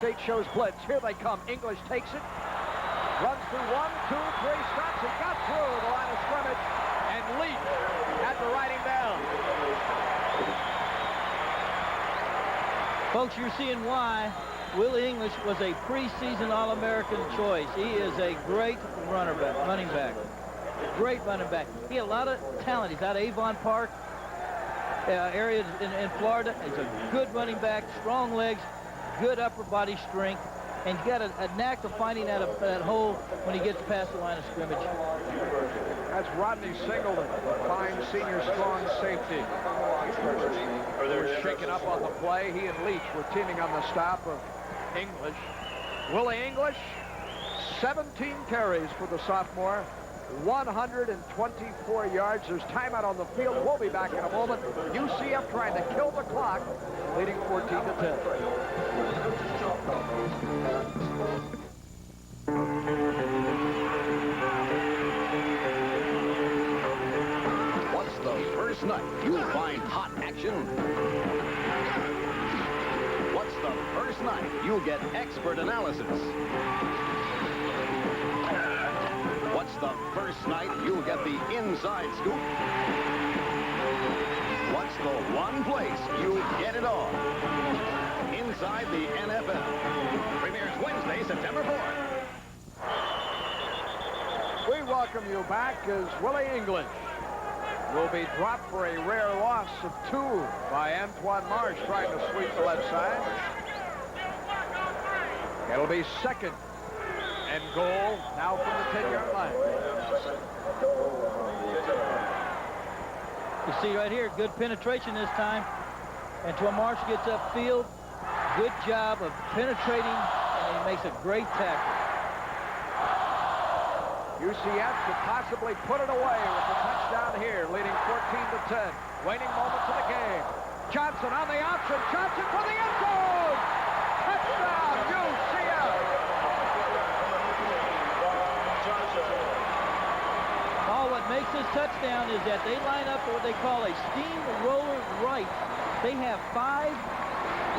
State shows blitz. Here they come. English takes it. Runs through 1, 2, 3 stops. He got through the line of scrimmage. And Leach had to write him down. Folks, you're seeing why Willie English was a preseason All-American choice. He is a great running back. Great running back. He had a lot of talent. He's out of Avon Park area in Florida. He's a good running back, strong legs, good upper body strength, and he's got a knack of finding that hole when he gets past the line of scrimmage. That's Rodney Singleton, fine senior strong safety. They're shaking up on the play. He and Leach were teaming on the stop of English. Willie English, 17 carries for the sophomore, 124 yards. There's timeout on the field. We'll be back in a moment. UCF trying to kill the clock, leading 14-10. What's the first night you'll find hot action? What's the first night you'll get expert analysis? What's the first night you'll get the inside scoop? What's the one place you'll get it all? Inside the NFL. Premieres Wednesday, September 4th. We welcome you back as Willie English will be dropped for a rare loss of 2 by Antoine Marsh trying to sweep the left side. It'll be second and goal now from the 10-yard line. You see right here, good penetration this time. Antoine Marsh gets upfield. Good job of penetrating, and he makes a great tackle. UCF could possibly put it away with the touchdown here, leading 14-10. Waning moments of the game. Johnson on the option. Johnson for the end zone. Touchdown, UCF. All what makes this touchdown is that they line up what they call a steamroller right. They have 5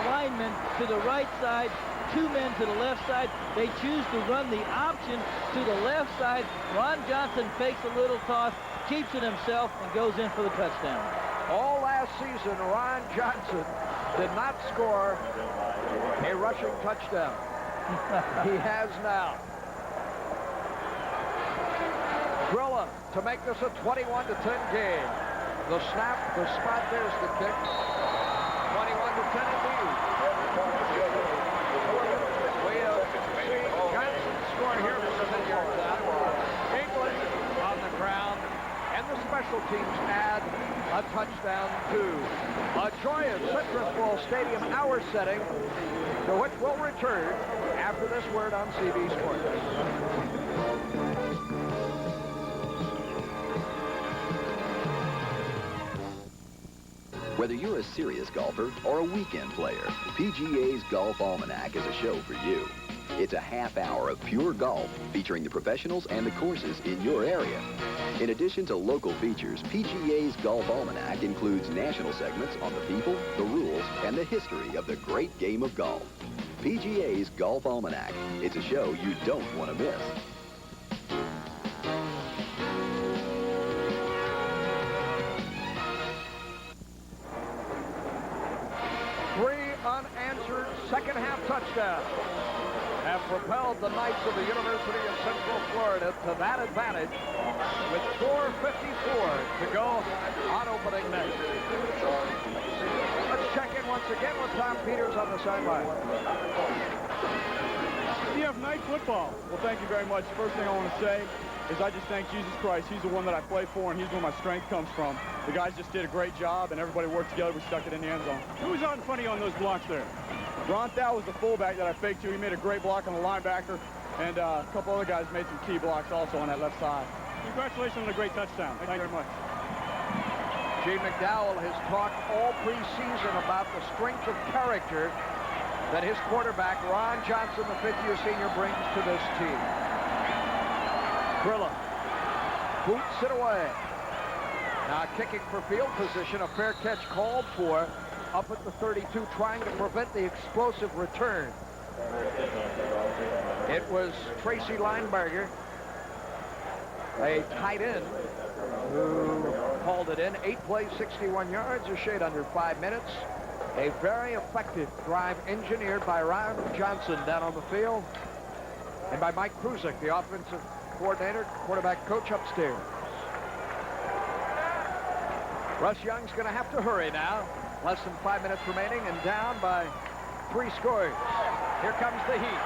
linemen to the right side, 2 men to the left side. They choose to run the option to the left side. Ron Johnson fakes a little toss, keeps it himself, and goes in for the touchdown. All last season, Ron Johnson did not score a rushing touchdown. He has now. Grilla to make this a 21-10 game. The snap, the spot, there's the kick. 21-10 indeed. We see Johnson score here from the 10-yard line. English on the ground, and the special teams add a touchdown too. A joyous Citrus Bowl Stadium hour setting, to which we'll return after this word on CB Sports. Whether you're a serious golfer or a weekend player, PGA's Golf Almanac is a show for you. It's a half hour of pure golf featuring the professionals and the courses in your area. In addition to local features, PGA's Golf Almanac includes national segments on the people, the rules, and the history of the great game of golf. PGA's Golf Almanac. It's a show you don't want to miss. Unanswered second-half touchdowns have propelled the Knights of the University of Central Florida to that advantage with 4:54 to go on opening night. Let's check in once again with Tom Peters on the sideline. CF Knight football. Well, thank you very much. First thing I want to say is I just thank Jesus Christ. He's the one that I play for, and he's where my strength comes from. The guys just did a great job, and everybody worked together. We stuck it in the end zone. Who was out in front of you on those blocks there? Ron Thal was the fullback that I faked to. He made a great block on the linebacker, and a couple other guys made some key blocks also on that left side. Congratulations on a great touchdown. Thank you very much. Gene McDowell has talked all preseason about the strength of character that his quarterback, Ron Johnson, the fifth-year senior, brings to this team. Grilla boots it away. Now kicking for field position, a fair catch called for up at the 32, trying to prevent the explosive return. was Tracy Lineberger, a tight end, who called it in. 8 plays, 61 yards, a shade under 5 minutes. A very effective drive engineered by Ryan Johnson down on the field, and by Mike Kruzik, the offensive coordinator, quarterback coach upstairs. Russ Young's going to have to hurry now. Less than 5 minutes remaining and down by 3 scores. Here comes the heat.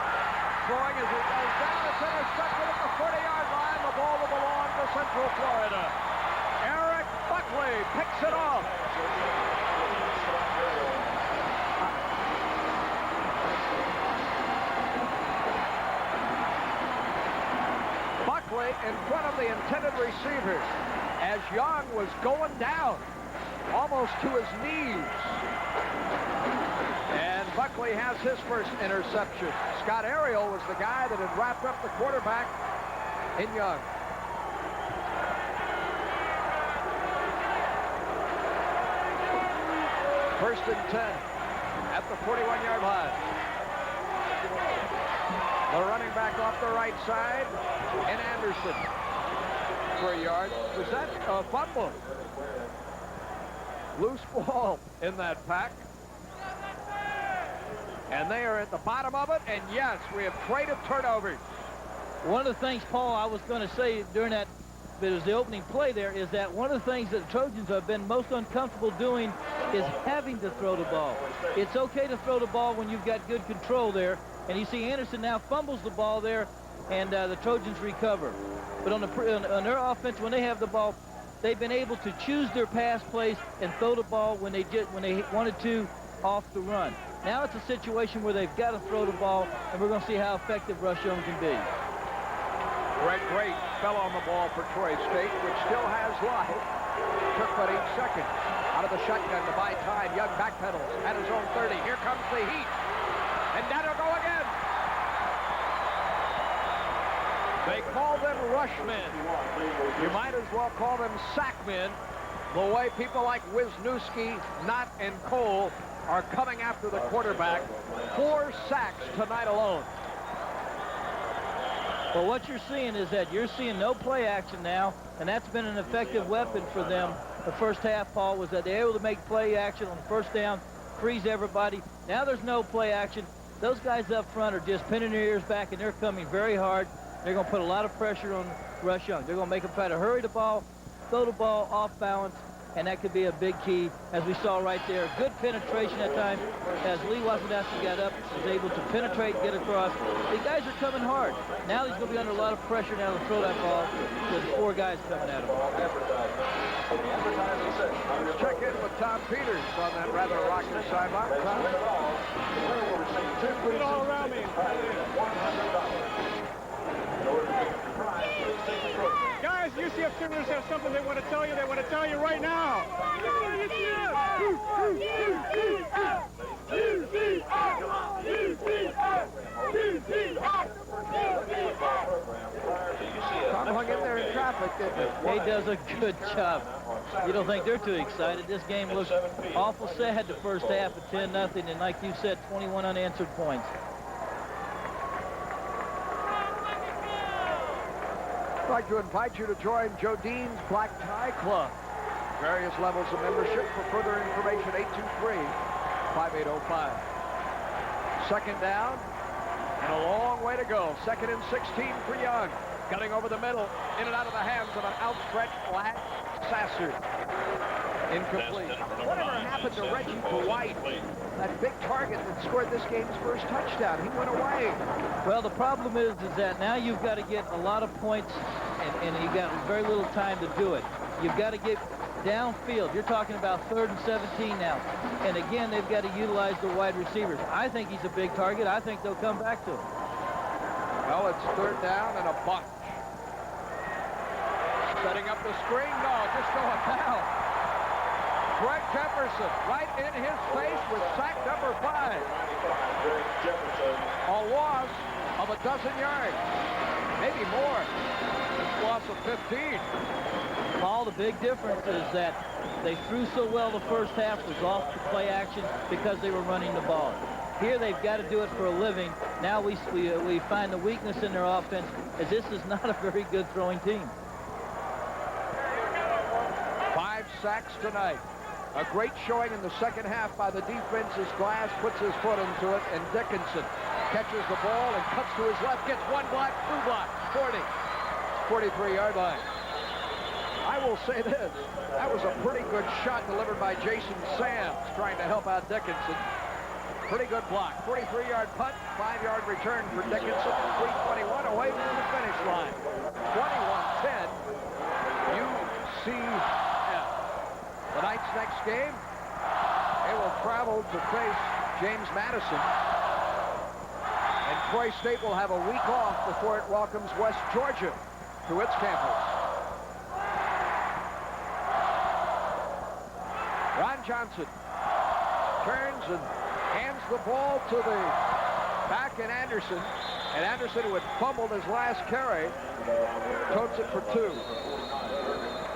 Throwing as he goes down. It's intercepted at the 40-yard line. The ball will belong to Central Florida. Eric Buckley picks it off. Buckley in front of the intended receiver as Young was going down almost to his knees. And Buckley has his first interception. Scott Ariel was the guy that had wrapped up the quarterback in Young. First and 10 at the 41-yard line. The running back off the right side, and Anderson for a yard. Was that a fumble? Loose ball in that pack. And they are at the bottom of it, and yes, we have traded turnovers. One of the things, Paul, I was going to say during that, it was the opening play there, is that one of the things that the Trojans have been most uncomfortable doing is having to throw the ball. It's okay to throw the ball when you've got good control there, and you see Anderson now fumbles the ball there, and the Trojans recover. But on their offense, when they have the ball, they've been able to choose their pass plays and throw the ball when they wanted to off the run. Now it's a situation where they've got to throw the ball, and we're going to see how effective Russ Young can be. Greg Great fell on the ball for Troy State, which still has life. Took but 8 seconds. Out of the shotgun to buy time. Young backpedals at his own 30. Here comes the heat. And that'll go again. They call them rushmen. You might as well call them sackmen. The way people like Wisniewski, Knott, and Cole are coming after the quarterback. 4 sacks tonight alone. Well, what you're seeing is that you're seeing no play action now, and that's been an effective weapon for them. The first half, Paul, was that they're able to make play action on the first down, freeze everybody. Now there's no play action. Those guys up front are just pinning their ears back, and they're coming very hard. They're going to put a lot of pressure on Russ Young. They're going to make him try to hurry the ball, throw the ball off balance, and that could be a big key, as we saw right there. Good penetration at time as Lee Wasadowski got up, was able to penetrate, get across. The guys are coming hard. Now he's going to be under a lot of pressure now to throw that ball with 4 guys coming at him. Let's check in with Tom Peters on that rather rocky sideline. Tom? Put it all around me. Guys, UCF Sooners have something they want to tell you. They want to tell you right now. Tom hung in there in traffic, didn't he? He does a good job. You don't think they're too excited. This game looks awful sad the first half at 10-0, and like you said, 21 unanswered points. I'd like to invite you to join Joe Dean's Black Tie Club. Various levels of membership. For further information, 823-5805. Second down, and a long way to go. 2nd and 16 for Young. Cutting over the middle, in and out of the hands of an outstretched Black Sasser. Incomplete. Whatever happened to Reggie Dwight? That big target that scored this game's first touchdown. He went away. Well, the problem is that now you've got to get a lot of points, and you've got very little time to do it. You've got to get downfield. You're talking about 3rd and 17 now. And again, they've got to utilize the wide receivers. I think he's a big target. I think they'll come back to him. Well, it's 3rd down and a bunch. Setting up the screen. No, just going down. Greg Jefferson right in his face with sack number 5. A loss of a dozen yards. Maybe more. Loss of 15. Paul, the big difference is that they threw so well the first half was off the play action because they were running the ball. Here they've got to do it for a living. Now we find the weakness in their offense, as this is not a very good throwing team. 5 sacks tonight. A great showing in the second half by the defense as Glass puts his foot into it, and Dickinson catches the ball and cuts to his left, gets 1 block, 2 blocks, 40, 43-yard line. I will say this, that was a pretty good shot delivered by Jason Sams trying to help out Dickinson. Pretty good block. 43-yard punt, 5-yard return for Dickinson. 3:21 away from the finish line. 21-10, UCF. Tonight's next game, they will travel to face James Madison. And Troy State will have a week off before it welcomes West Georgia to its campus. Ron Johnson turns and hands the ball to the back in Anderson. And Anderson, who had fumbled his last carry, totes it for 2.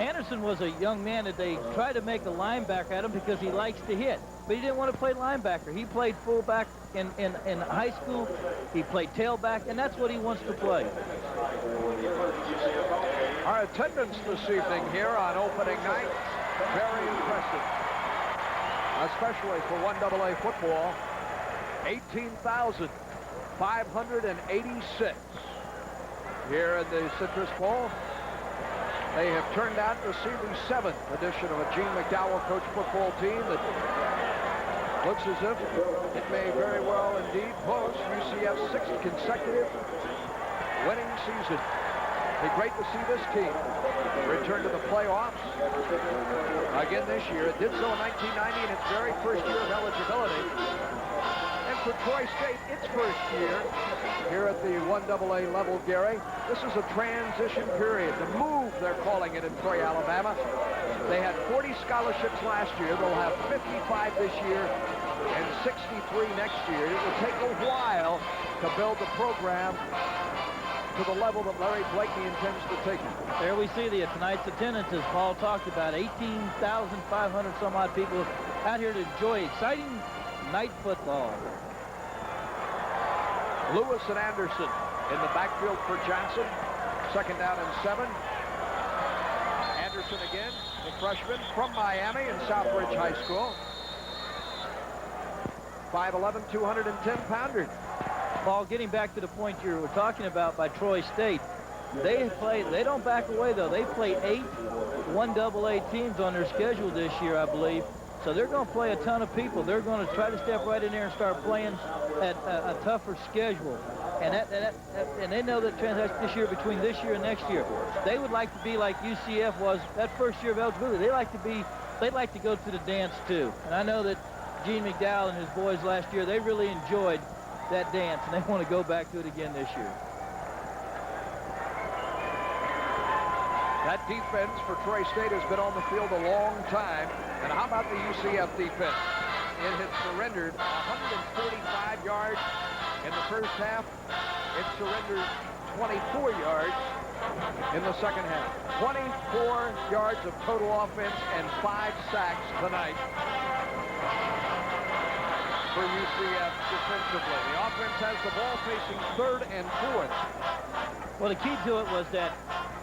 Anderson was a young man that they tried to make a linebacker at him because he likes to hit. But he didn't want to play linebacker. He played fullback in high school. He played tailback, and that's what he wants to play. Our attendance this evening here on opening night, very impressive. Especially for 1AA football, 18,586 here in the Citrus Bowl. They have turned out to see the 7th edition of a Gene McDowell coach football team that looks as if it may very well indeed boast UCF's 6th consecutive winning season. It'd be great to see this team return to the playoffs again this year. It did so in 1990 in its very first year of eligibility. And for Troy State, its first year here at the 1AA level, Gary, this is a transition period. The move, they're calling it in Troy, Alabama. They had 40 scholarships last year. They'll have 55 this year and 63 next year. It will take a while to build the program to the level that Larry Blakeney intends to take it. There we see tonight's attendance, as Paul talked about. 18,500 some odd people out here to enjoy exciting night football. Lewis and Anderson in the backfield for Johnson. 2nd down and 7. Anderson again, the freshman from Miami and Southbridge High School. 5'11", 210-pounder. Paul, getting back to the point you were talking about by Troy State, they don't back away, though. They play 8 1AA teams on their schedule this year, I believe. So they're going to play a ton of people. They're going to try to step right in there and start playing at a tougher schedule. And they know that transaction this year between this year and next year. They would like to be like UCF was that first year of eligibility. They'd like to go to the dance too. And I know that Gene McDowell and his boys last year, they really enjoyed that dance, and they want to go back to it again this year. That defense for Troy State has been on the field a long time. And how about the UCF defense? It has surrendered 145 yards in the first half. It surrendered 24 yards in the second half. 24 yards of total offense and 5 sacks tonight for UCF defensively. The offense has the ball facing 3rd and 4th. Well, the key to it was that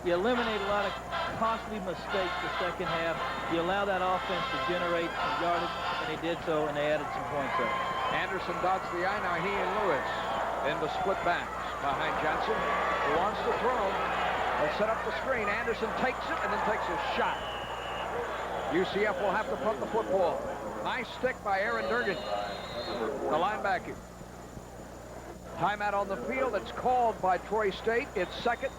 you eliminate a lot of costly mistakes the second half. You allow that offense to generate some yardage, and they did so, and they added some points up. Anderson dots the I. Now he and Lewis in the split backs behind Johnson, who wants to throw. They'll set up the screen. Anderson takes it and then takes a shot. UCF will have to punt the football. Nice stick by Aaron Durgan, the linebacker. Timeout on the field. It's called by Troy State. It's 2nd.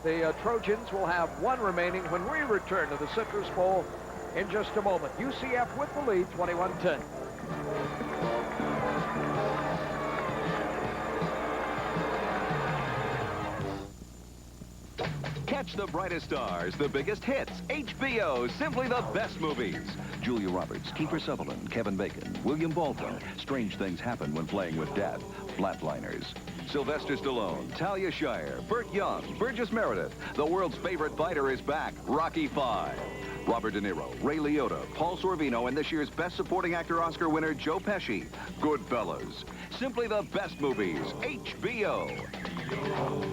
The Trojans will have 1 remaining when we return to the Citrus Bowl in just a moment. UCF with the lead, 21-10. Catch the brightest stars, the biggest hits. HBO, simply the best movies. Julia Roberts, Kiefer Sutherland, Kevin Bacon, William Baldwin. Strange things happen when playing with death. Flatliners. Sylvester Stallone, Talia Shire, Burt Young, Burgess Meredith. The world's favorite fighter is back. Rocky V. Robert De Niro, Ray Liotta, Paul Sorvino, and this year's Best Supporting Actor Oscar winner Joe Pesci. Goodfellas. Simply the best movies. HBO.